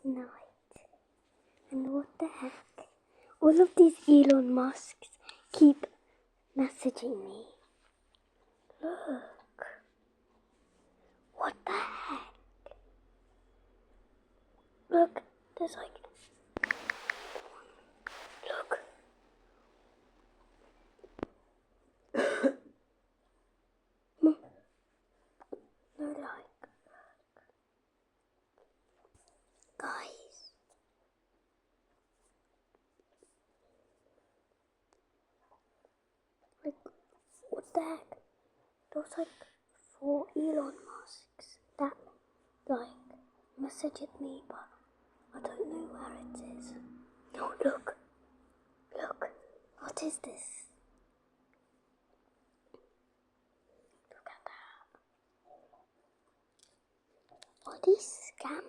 night. And what the heck? All of these Elon Musks keep messaging me. Look. What the heck? Look, there's like... Look. No, like... Guys. Like, what the heck? There's like 4 Elon Musks that, like, messaged me, but I don't know where it is. No, look. Look. What is this? Look at that. Are these scam